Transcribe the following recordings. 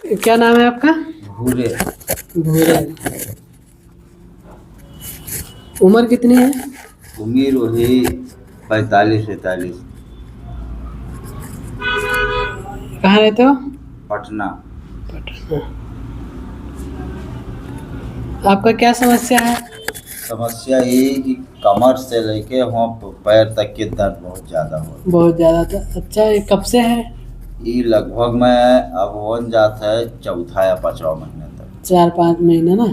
क्या नाम है आपका? भूरे। भूरे। उम्र कितनी है? उम्र वही 45-45। कहाँ रहते हो? पटना। पटना। आपका क्या समस्या है? समस्या ये कि कमर से लेके वहाँ पैर तक के दर्द बहुत ज़्यादा होता बहुत ज़्यादा था। अच्छा, ये कब से है? है। ये लगभग मैं अब वन जाता है चौथा या पाँचवा महीने तक। 4-5 महीने ना।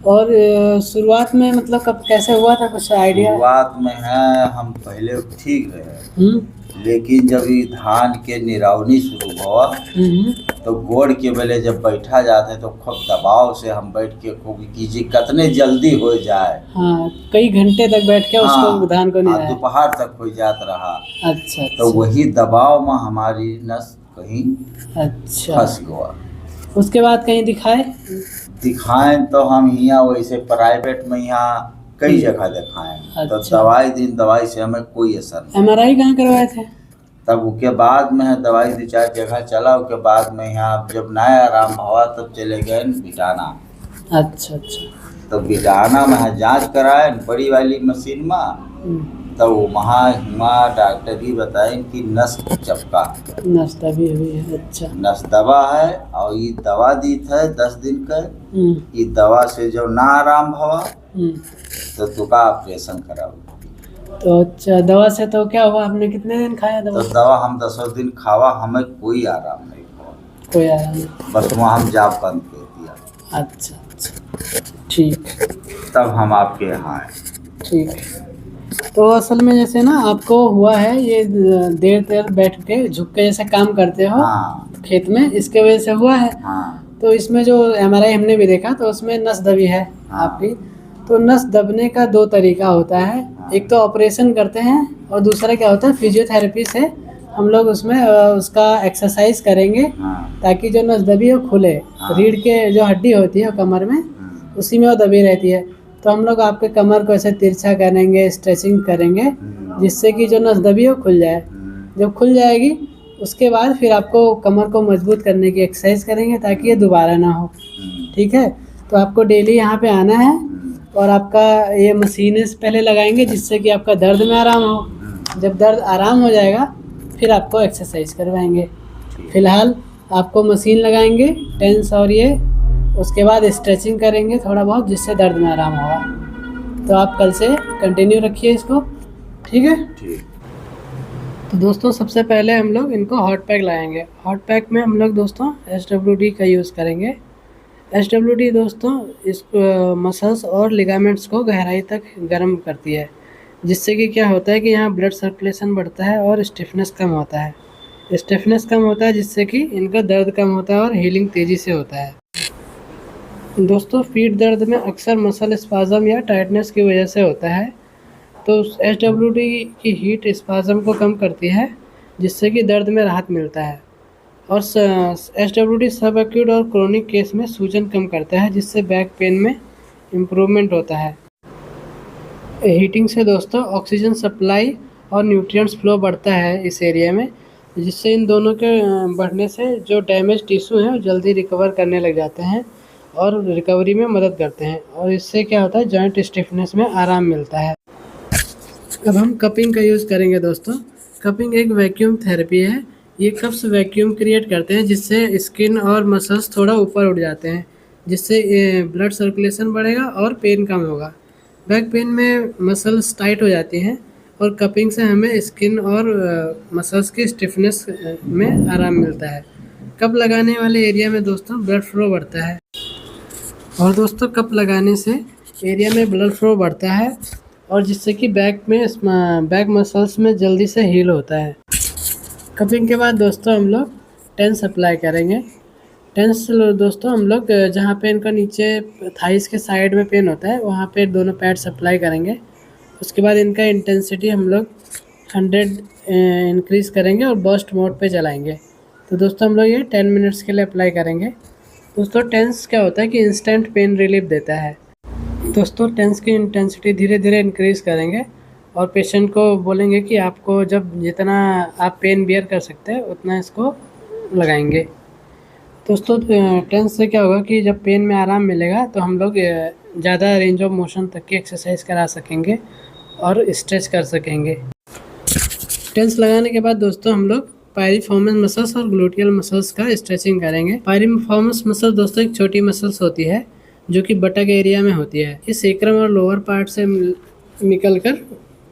और शुरुआत में मतलब कब कैसे हुआ था, कुछ आइडिया है? शुरुआत में है हम पहले ठीक रहे, हम्म। लेकिन जब ये धान के निरावनी शुरू हुआ हम्म। तो गोड़ के बेले जब बैठा जाते तो खूब दबाव से हम बैठ के खूब कीजिए कितने जल्दी हो जाए। हाँ, कई घंटे तक बैठ के उसको हाँ, धान को नहीं रहा है। दोपहर तक हो जात रहा। अच्छा तो अच्छा। वही दबाव में हमारी नस कहीं अच्छा, फंस गया। उसके बाद कहीं दिखाए? दिखाएं तो हम यहाँ वैसे प्राइवेट में यहाँ कई जगह दिखाएं, तो अच्छा। दवाई से हमें कोई असर नहीं। एमआरआई कहाँ करवाए थे? तब उसके बाद में है दवाई 2-4 जगह चला, उसके बाद में यहाँ जब नया आराम हुआ तब चले गए बिटाना। अच्छा अच्छा। तो बिटाना में है जाँच कराए बड़ी वाली मशीन में। तो वहाँ हुआ डॉक्टर ही बताए कि नस चपका, नाश्ता भी हुई है। अच्छा। नस दबा है और ये दवा दी था 10 दिन का। ये दवा से जो ना आराम हुआ तो तुका ऑपरेशन कराओ। तो अच्छा, दवा से तो क्या हुआ? आपने कितने दिन खाया तो दवा? दवा हम 10 दिन खावा, हमें कोई आराम नहीं हुआ। कोई आराम नहीं। बस वहाँ हम जाप बंद कर दिया। अच्छा अच्छा, ठीक। तब हम आपके यहाँ आए। ठीक है। तो असल में जैसे ना आपको हुआ है ये, देर देर बैठ के झुक के जैसे काम करते हो हाँ खेत में, इसके वजह से हुआ है। हाँ तो इसमें जो एमआरआई हमने भी देखा तो उसमें नस दबी है हाँ आपकी। तो नस दबने का दो तरीका होता है। हाँ। एक तो ऑपरेशन करते हैं और दूसरा क्या होता है, फिजियोथेरेपी से हम लोग उसमें उसका एक्सरसाइज करेंगे हाँ ताकि जो नस दबी है वो खुले। हाँ। रीढ़ के जो हड्डी होती है कमर में, उसी में वो दबी रहती है। तो हम लोग आपके कमर को ऐसे तिरछा करेंगे, स्ट्रेचिंग करेंगे, जिससे कि जो नस दबी है वो खुल जाए। जब खुल जाएगी उसके बाद फिर आपको कमर को मजबूत करने की एक्सरसाइज करेंगे ताकि ये दोबारा ना हो। ठीक है? तो आपको डेली यहाँ पे आना है और आपका ये मशीनें पहले लगाएंगे जिससे कि आपका दर्द में आराम हो। जब दर्द आराम हो जाएगा फिर आपको एक्सरसाइज करवाएंगे। फिलहाल आपको मशीन लगाएंगे टेंस, और ये उसके बाद स्ट्रेचिंग करेंगे थोड़ा बहुत जिससे दर्द में आराम होगा। तो आप कल से कंटिन्यू रखिए इसको। ठीक है? ठीक। तो दोस्तों सबसे पहले हम लोग इनको हॉट पैक लगाएंगे। हॉट पैक में हम लोग दोस्तों SWD का यूज़ करेंगे। SWD दोस्तों इस मसल्स और लिगामेंट्स को गहराई तक गर्म करती है, जिससे कि क्या होता है कि यहाँ ब्लड सर्कुलेशन बढ़ता है और स्टिफनेस कम होता है। स्टिफनेस कम होता है जिससे कि इनका दर्द कम होता है और हीलिंग तेज़ी से होता है। दोस्तों पीठ दर्द में अक्सर मसल स्पाज़म या टाइटनेस की वजह से होता है। तो SWD की हीट स्पाज़म को कम करती है जिससे कि दर्द में राहत मिलता है। और SWD सब एक्यूट और क्रोनिक केस में सूजन कम करता है जिससे बैक पेन में इम्प्रूवमेंट होता है। हीटिंग से दोस्तों ऑक्सीजन सप्लाई और न्यूट्रिएंट्स फ्लो बढ़ता है इस एरिया में, जिससे इन दोनों के बढ़ने से जो डैमेज टिश्यू हैं वो जल्दी रिकवर करने लग जाते हैं और रिकवरी में मदद करते हैं। और इससे क्या होता है, जॉइंट स्टिफनेस में आराम मिलता है। अब हम कपिंग का यूज़ करेंगे दोस्तों। कपिंग एक वैक्यूम थेरेपी है। ये कप्स वैक्यूम क्रिएट करते हैं जिससे स्किन और मसल्स थोड़ा ऊपर उठ जाते हैं, जिससे ब्लड सर्कुलेशन बढ़ेगा और पेन कम होगा। बैक पेन में मसल्स टाइट हो जाती हैं और कपिंग से हमें स्किन और मसल्स की स्टिफनेस में आराम मिलता है। कप लगाने वाले एरिया में दोस्तों ब्लड फ्लो बढ़ता है, और दोस्तों कप लगाने से एरिया में ब्लड फ्लो बढ़ता है और जिससे कि बैक मसल्स में जल्दी से हील होता है। कपिंग के बाद दोस्तों हम लोग टेंस अप्लाई करेंगे। टेंस दोस्तों हम लोग जहाँ पे इनका नीचे थाइस के साइड में पेन होता है वहाँ पे दोनों पैड्स अप्लाई करेंगे। उसके बाद इनका इंटेंसिटी हम लोग 100 इंक्रीज़ करेंगे और बर्स्ट मोड पे चलाएंगे। तो दोस्तों हम लोग ये 10 मिनट्स के लिए अप्लाई करेंगे। दोस्तों टेंस क्या होता है कि इंस्टेंट पेन रिलीफ देता है। दोस्तों टेंस की इंटेंसिटी धीरे धीरे इंक्रीज़ करेंगे और पेशेंट को बोलेंगे कि आपको जब जितना आप पेन बियर कर सकते हैं उतना इसको लगाएंगे। दोस्तों टेंस से क्या होगा कि जब पेन में आराम मिलेगा तो हम लोग ज़्यादा रेंज ऑफ मोशन तक की एक्सरसाइज करा सकेंगे और स्ट्रेच कर सकेंगे। टेंस लगाने के बाद दोस्तों हम लोग पायरिफॉर्मस मसल्स और ग्लूटियल मसल्स का स्ट्रेचिंग करेंगे। पायरिफॉर्मस मसल दोस्तों एक छोटी मसल्स होती है जो कि बटक एरिया में होती है। ये सेक्रम और लोअर पार्ट से निकलकर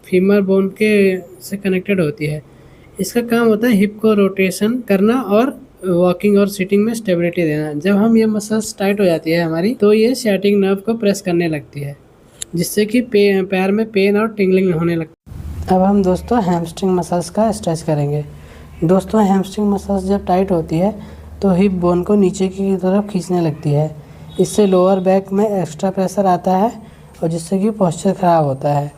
फीमर बोन के से कनेक्टेड होती है। इसका काम होता है हिप को रोटेशन करना और वॉकिंग और सिटिंग में स्टेबिलिटी देना। जब हम ये मसल्स टाइट हो जाती है हमारी तो ये सैटिक नर्व को प्रेस करने लगती है, जिससे कि पैर में पेन और टिंगलिंग होने लगती है। अब हम दोस्तों हैमस्ट्रिंग मसल्स का स्ट्रेच करेंगे। दोस्तों हैमस्ट्रिंग मसल्स जब टाइट होती है तो हिप बोन को नीचे की तरफ खींचने लगती है। इससे लोअर बैक में एक्स्ट्रा प्रेशर आता है और जिससे कि पोस्चर ख़राब होता है।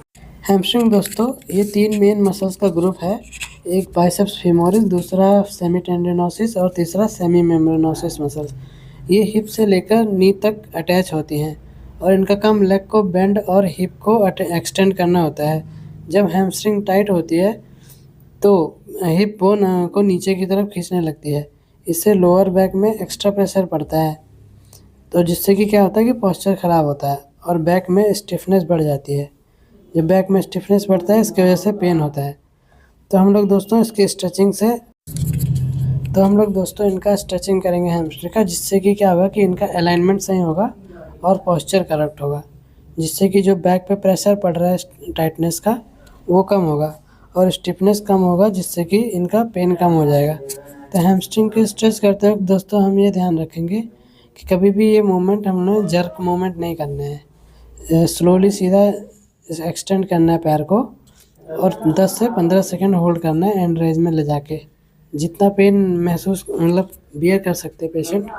हैमस्ट्रिंग दोस्तों ये 3 मेन मसल्स का ग्रुप है। एक बाइसेप्स फीमोरिस, दूसरा सेमी टेंडिनोसिस और तीसरा सेमी मेम्ब्रेनोसिस मसल्स। ये हिप से लेकर नी तक अटैच होती हैं और इनका काम लेग को बेंड और हिप को एक्सटेंड करना होता है। जब हैमस्ट्रिंग टाइट होती है तो हिप बोन को नीचे की तरफ खींचने लगती है। इससे लोअर बैक में एक्स्ट्रा प्रेशर पड़ता है, तो जिससे कि क्या होता है कि पोस्चर ख़राब होता है और बैक में स्टिफनेस बढ़ जाती है। जब बैक में स्टिफनेस बढ़ता है इसकी वजह से पेन होता है। तो हम लोग दोस्तों इनका स्ट्रेचिंग करेंगे हैमस्ट्रिंग का, जिससे कि क्या होगा कि इनका अलाइनमेंट सही होगा और पोस्चर करेक्ट होगा, जिससे कि जो बैक पे प्रेशर पड़ रहा है टाइटनेस का वो कम होगा और स्टिफनेस कम होगा, जिससे कि इनका पेन कम हो जाएगा। तो हैमस्ट्रिंग के स्ट्रेच करते वक्त दोस्तों हम ये ध्यान रखेंगे कि कभी भी ये मूवमेंट हमने जर्क मूवमेंट नहीं करना है। स्लोली सीधा एक्सटेंड करना है पैर को और 10 से 15 सेकंड होल्ड करना है एंड रेंज में ले जाके। जितना पेन महसूस बियर कर सकते पेशेंट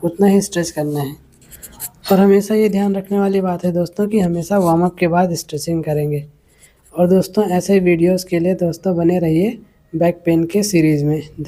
उतना ही स्ट्रेच करना है। और हमेशा ये ध्यान रखने वाली बात है दोस्तों कि हमेशा वार्म अप के बाद स्ट्रेचिंग करेंगे। और दोस्तों ऐसे वीडियोस के लिए दोस्तों बने रहिए बैक पेन के सीरीज़ में।